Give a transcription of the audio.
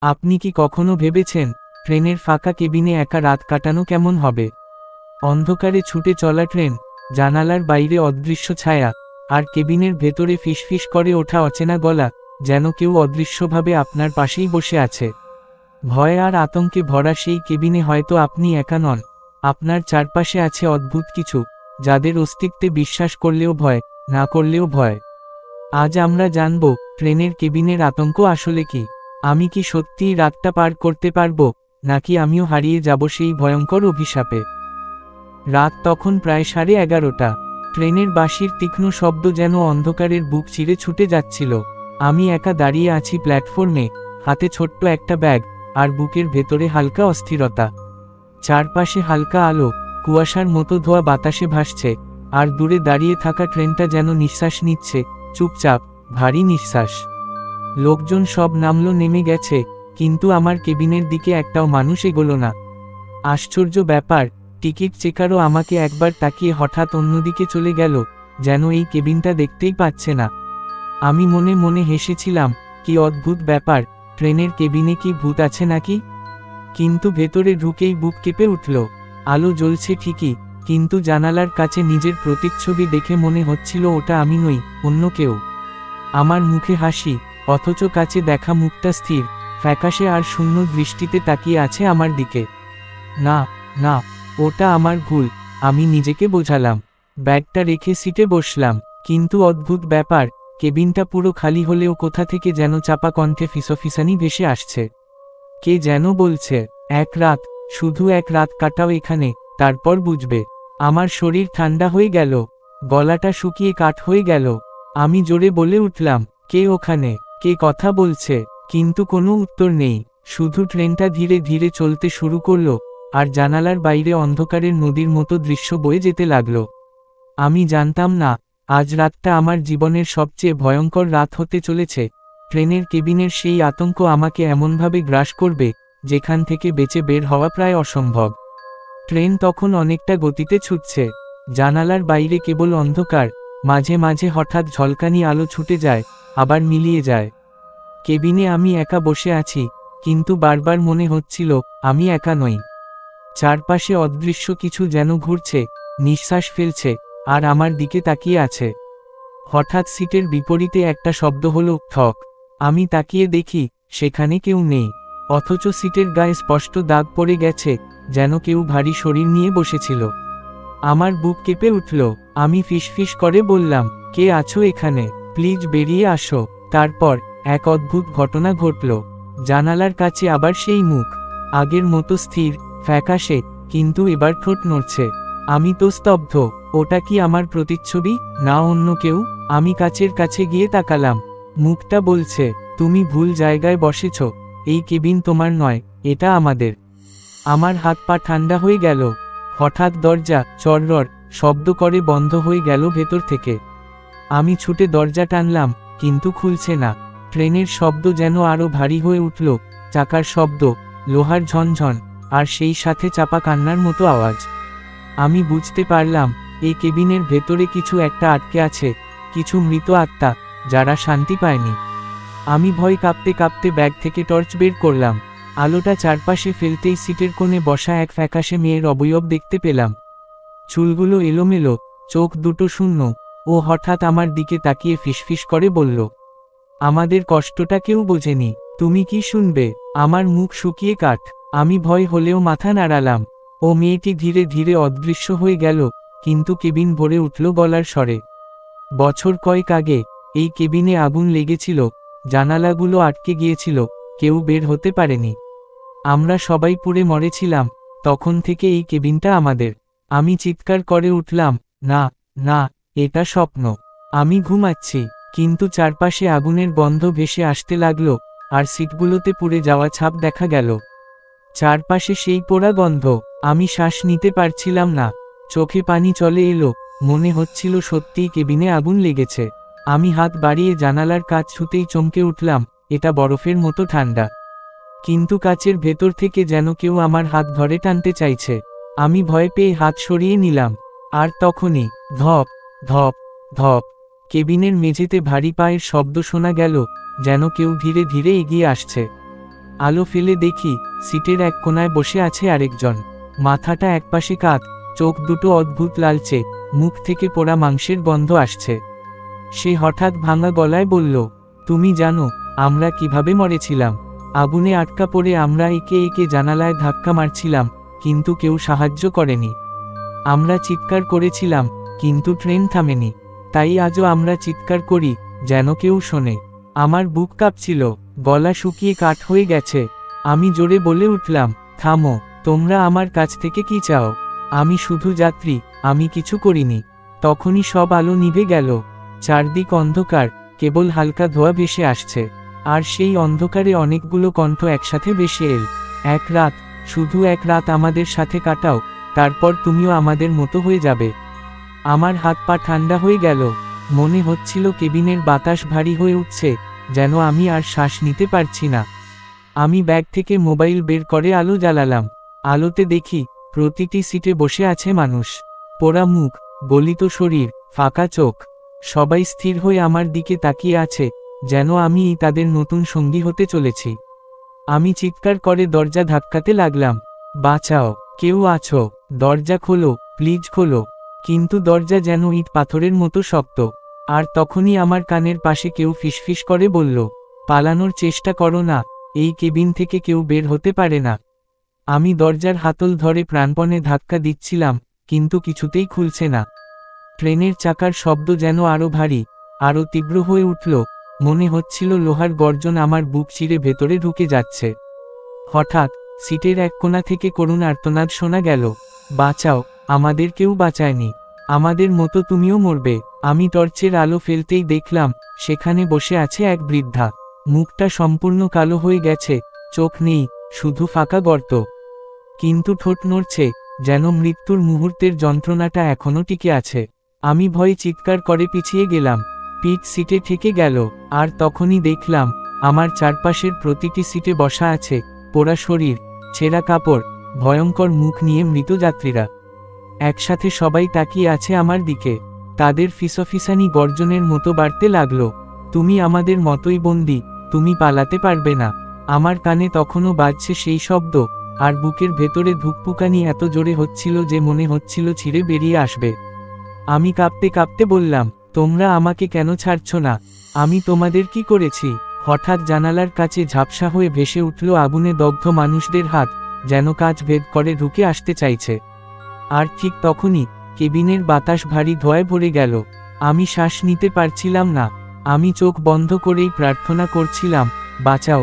আপনি কি কখনো ভেবেছেন ট্রেনের ফাঁকা কেবিনে একা রাত কাটানো কেমন হবে? অন্ধকারে ছুটে চলা ট্রেন, জানালার বাইরে অদৃশ্য ছায়া, আর কেবিনের ভেতরে ফিসফিস করে ওঠা অচেনা গলা, যেন কেউ অদৃশ্যভাবে আপনার পাশেই বসে আছে। ভয় আর আতঙ্কে ভরা সেই কেবিনে হয়তো আপনি একা নন, আপনার চারপাশে আছে অদ্ভুত কিছু, যাদের অস্তিত্বে বিশ্বাস করলেও ভয়, না করলেও ভয়। আজ আমরা জানব ট্রেনের কেবিনের আতঙ্ক আসলে কি। আমি কি সত্যিই রাতটা পার করতে পারবো, নাকি আমিও হারিয়ে যাব সেই ভয়ঙ্কর অভিশাপে? রাত তখন প্রায় 11:30। ট্রেনের বাঁশির তীক্ষ্ণ শব্দ যেন অন্ধকারের বুক চিরে ছুটে যাচ্ছিল। আমি একা দাঁড়িয়ে আছি প্ল্যাটফর্মে, হাতে ছোট্ট একটা ব্যাগ, আর বুকের ভেতরে হালকা অস্থিরতা। চারপাশে হালকা আলো, কুয়াশার মতো ধোয়া বাতাসে ভাসছে, আর দূরে দাঁড়িয়ে থাকা ট্রেনটা যেন নিঃশ্বাস নিচ্ছে, চুপচাপ, ভারী নিঃশ্বাস। লোকজন সব নামলো, নেমে গেছে, কিন্তু আমার কেবিনের দিকে একটাও মানুষ এগোলো না। আশ্চর্য ব্যাপার, টিকিট চেকারও আমাকে একবার তাকিয়ে হঠাৎ অন্যদিকে চলে গেল, যেন এই কেবিনটা দেখতেই পাচ্ছে না। আমি মনে মনে হেসেছিলাম, কি অদ্ভুত ব্যাপার, ট্রেনের কেবিনে কি ভূত আছে নাকি? কিন্তু ভেতরে ঢুকেই বুক কেঁপে উঠল। আলো জ্বলছে ঠিকই, কিন্তু জানালার কাছে নিজের প্রতিচ্ছবি দেখে মনে হচ্ছিল ওটা আমি নই, অন্য কেউ। আমার মুখে হাসি, অথচ কাছে দেখা মুখটা স্থির, ফ্যাকাশে আর শূন্য দৃষ্টিতে তাকিয়ে আছে আমার দিকে। না, না, ওটা আমার ভুল, আমি নিজেকে বোঝালাম। ব্যাগটা রেখে সিটে বসলাম, কিন্তু অদ্ভুত ব্যাপার, কেবিনটা পুরো খালি হলেও কোথা থেকে যেন চাপা কণ্ঠে ফিসফিসানি ভেসে আসছে। কে যেন বলছে, এক রাত, শুধু এক রাত কাটাও এখানে, তারপর বুঝবে। আমার শরীর ঠান্ডা হয়ে গেল, গলাটা শুকিয়ে কাঠ হয়ে গেল। আমি জোরে বলে উঠলাম, কে ওখানে, কে কথা বলছে? কিন্তু কোনো উত্তর নেই, শুধু ট্রেনটা ধীরে ধীরে চলতে শুরু করলো, আর জানালার বাইরে অন্ধকারের নদীর মতো দৃশ্য বয়ে যেতে লাগলো। আমি জানতাম না, আজ রাতটা আমার জীবনের সবচেয়ে ভয়ঙ্কর রাত হতে চলেছে। ট্রেনের কেবিনের সেই আতঙ্ক আমাকে এমনভাবে গ্রাস করবে, যেখান থেকে বেঁচে বের হওয়া প্রায় অসম্ভব। ট্রেন তখন অনেকটা গতিতে ছুটছে, জানালার বাইরে কেবল অন্ধকার, মাঝে মাঝে হঠাৎ ঝলকানি আলো ছুটে যায়, আবার মিলিয়ে যায়। কেবিনে আমি একা বসে আছি, কিন্তু বারবার মনে হচ্ছিল আমি একা নই। চারপাশে অদৃশ্য কিছু যেন ঘুরছে, নিঃশ্বাস ফেলছে, আর আমার দিকে তাকিয়ে আছে। হঠাৎ সিটের বিপরীতে একটা শব্দ হলো, ঠক। আমি তাকিয়ে দেখি, সেখানে কেউ নেই, অথচ সিটের গায়ে স্পষ্ট দাগ পড়ে গেছে, যেন কেউ ভারী শরীর নিয়ে বসেছিল। আমার বুক কেঁপে উঠল, আমি ফিসফিস করে বললাম, কে আছো এখানে, প্লিজ বেরিয়ে আসো। তারপর এক অদ্ভুত ঘটনা ঘটল। জানালার কাছে আবার সেই মুখ, আগের মতো স্থির, ফ্যাকাশে, কিন্তু এবার ঠোঁট নড়ছে। আমি তো স্তব্ধ, ওটা কি আমার প্রতিচ্ছবি, না অন্য কেউ? আমি কাচের কাছে গিয়ে তাকালাম, মুখটা বলছে, তুমি ভুল জায়গায় বসেছ, এই কেবিন তোমার নয়, এটা আমাদের। আমার হাত পা ঠান্ডা হয়ে গেল। হঠাৎ দরজা চড়র শব্দ করে বন্ধ হয়ে গেল ভেতর থেকে। আমি ছুটে দরজা টানলাম, কিন্তু খুলছে না। ট্রেনের শব্দ যেন আরো ভারী হয়ে উঠল, চাকার শব্দ, লোহার ঝনঝন, আর সেই সাথে চাপা কান্নার মতো আওয়াজ। আমি বুঝতে পারলাম, এই কেবিনের ভেতরে কিছু একটা আটকে আছে, কিছু মৃত আত্মা, যারা শান্তি পায়নি। আমি ভয় কাঁপতে কাঁপতে ব্যাগ থেকে টর্চ বের করলাম। আলোটা চারপাশে ফেলতেই সিটের কোণে বসা এক ফ্যাকাশে মেয়ের অবয়ব দেখতে পেলাম। চুলগুলো এলোমেলো, চোখ দুটো শূন্য। ও হঠাৎ আমার দিকে তাকিয়ে ফিসফিস করে বলল, আমাদের কষ্টটা কেউ বোঝেনি, তুমি কি শুনবে? আমার মুখ শুকিয়ে কাঠ। আমি ভয় হলেও মাথা নাড়ালাম। ও মেয়েটি ধীরে ধীরে অদৃশ্য হয়ে গেল, কিন্তু কেবিন ভরে উঠল গলার স্বরে। বছর কয়েক আগে এই কেবিনে আগুন লেগেছিল, জানালাগুলো আটকে গিয়েছিল, কেউ বের হতে পারেনি। আমরা সবাই পুড়ে মরেছিলাম, তখন থেকে এই কেবিনটা আমাদের। আমি চিৎকার করে উঠলাম, না, না, এটা স্বপ্ন। আমি ঘুমাচ্ছি, কিন্তু চারপাশে আগুনের গন্ধ ভেসে আসতে লাগলো, আর সিটগুলোতে পুড়ে যাওয়া ছাপ দেখা গেল। চারপাশে সেই পোড়া গন্ধ, আমি শ্বাস নিতে পারছিলাম না, চোখে পানি চলে এলো, মনে হচ্ছিল সত্যিই কেবিনে আগুন লেগেছে। আমি হাত বাড়িয়ে জানালার কাচ ছুঁতেই চমকে উঠলাম, এটা বরফের মতো ঠান্ডা। কিন্তু কাচের ভেতর থেকে যেন কেউ আমার হাত ধরে টানতে চাইছে। আমি ভয় পেয়ে হাত সরিয়ে নিলাম, আর তখনই ধপ ধপ ধপ কেবিনের মেঝেতে ভারী পায়ের শব্দ শোনা গেল, যেন কেউ ধীরে ধীরে এগিয়ে আসছে। আলো ফেলে দেখি সিটের এক কোনায় বসে আছে আরেকজন। মাথাটা একপাশে কাত, চোখ দুটো অদ্ভুত লালচে, মুখ থেকে পোড়া মাংসের গন্ধ আসছে। সে হঠাৎ ভাঙা গলায় বলল, তুমি জানো আমরা কিভাবে মরেছিলাম? আগুনে আটকা পড়ে আমরা একে একে জানালায় ধাক্কা মারছিলাম, কিন্তু কেউ সাহায্য করেনি। আমরা চিৎকার করেছিলাম, কিন্তু ট্রেন থামেনি। তাই আজও আমরা চিৎকার করি, যেন কেউ শোনে। আমার বুক কাঁপছিল, গলা শুকিয়ে কাঠ হয়ে গেছে। আমি জোরে বলে উঠলাম, থামো, তোমরা আমার কাছ থেকে কি চাও? আমি শুধু যাত্রী, আমি কিছু করিনি। তখনই সব আলো নিভে গেল। চারদিক অন্ধকার, কেবল হালকা ধোঁয়া ভেসে আসছে। আর সেই অন্ধকারে অনেকগুলো কণ্ঠ একসাথে ভেসে এল, এক রাত, শুধু এক রাত আমাদের সাথে কাটাও, তারপর তুমিও আমাদের মতো হয়ে যাবে। আমার হাত পা ঠান্ডা হয়ে গেল। মনে হচ্ছিল কেবিনের বাতাস ভারী হয়ে উঠছে, যেন আমি আর শ্বাস নিতে পারছি না। আমি ব্যাগ থেকে মোবাইল বের করে আলো জ্বালালাম। আলোতে দেখি প্রতিটি সিটে বসে আছে মানুষ। পোড়া মুখ, গলিত শরীর, ফাঁকা চোখ। সবাই স্থির হয়ে আমার দিকে তাকিয়ে আছে, যেন আমি তাদের নতুন সঙ্গী হতে চলেছি। আমি চিৎকার করে দরজা ধাক্কাতে লাগলাম, বাঁচাও, কেউ আছো, দরজা খোলো, প্লিজ খোলো। কিন্তু দরজা যেন ইট পাথরের মতো শক্ত। আর তখনই আমার কানের পাশে কেউ ফিসফিস করে বলল, পালানোর চেষ্টা করো না, এই কেবিন থেকে কেউ বের হতে পারে না। আমি দরজার হাতল ধরে প্রাণপণে ধাক্কা দিচ্ছিলাম, কিন্তু কিছুতেই খুলছে না। ট্রেনের চাকার শব্দ যেন আরো ভারী, আরো তীব্র হয়ে উঠল। মনে হচ্ছিল লোহার গর্জন আমার বুক চিরে ভেতরে ঢুকে যাচ্ছে। হঠাৎ সিটের এক কোণা থেকে করুণ আর্তনাদ শোনা গেল, বাঁচাও, আমাদের কেউ বাঁচায়নি, আমাদের মতো তুমিও মরবে। আমি টর্চের আলো ফেলতেই দেখলাম সেখানে বসে আছে এক বৃদ্ধা। মুখটা সম্পূর্ণ কালো হয়ে গেছে, চোখ নেই, শুধু ফাঁকা গর্ত। কিন্তু ঠোঁট নড়ছে, যেন মৃত্যুর মুহূর্তের যন্ত্রণাটা এখনও টিকে আছে। আমি ভয়ে চিৎকার করে পিছিয়ে গেলাম। পিঠ সিটে ঠেকে গেল। আর তখনই দেখলাম আমার চারপাশের প্রতিটি সিটে বসা আছে পোড়া শরীর, ছেঁড়া কাপড়, ভয়ঙ্কর মুখ নিয়ে মৃত যাত্রীরা। একসাথে সবাই তাকিয়ে আছে আমার দিকে। তাদের ফিসফিসানি গর্জনের মতো বাড়তে লাগলো, তুমি আমাদের মতোই বন্দী, তুমি পালাতে পারবে না। আমার কানে তখনও বাজছে সেই শব্দ, আর বুকের ভেতরে ধুকপুকানি এত জোরে হচ্ছিল যে মনে হচ্ছিল ছিঁড়ে বেরিয়ে আসবে। আমি কাঁপতে কাঁপতে বললাম, তোমরা আমাকে কেন ছাড়ছ না? আমি তোমাদের কি করেছি? হঠাৎ জানালার কাছে ঝাপসা হয়ে ভেসে উঠল আগুনে দগ্ধ মানুষদের হাত, যেন কাঁচ ভেদ করে ঢুকে আসতে চাইছে। আর ঠিক তখনই কেবিনের বাতাস ভারী ধোঁয়ায় ভরে গেল। আমি শ্বাস নিতে পারছিলাম না। আমি চোখ বন্ধ করেই প্রার্থনা করছিলাম, বাঁচাও,